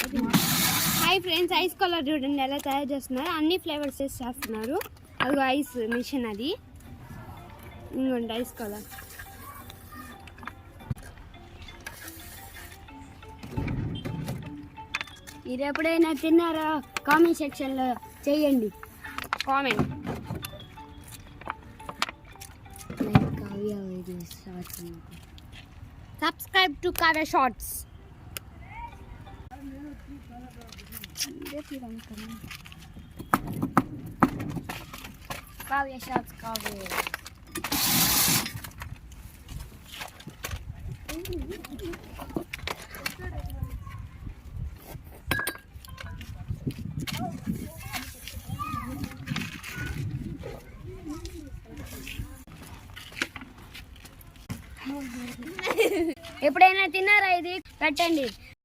Hi friends, ice colour చూడండి ఎలా తయారు చేస్తున్నారు. అన్ని ఫ్లేవర్స్ వేసి చేస్తున్నారు. అది ఐస్ మిషన్, అది ఇంకోండి ఐస్ కలర్. మీరు ఎప్పుడైనా తిన్నారా? కామెంట్ సెక్షన్లో చేయండి comment. Subscribe to Kavya Shorts. Kavya Shorts Kavya. ఎప్పుడైనా తిన్నారా? ఇది పెట్టండి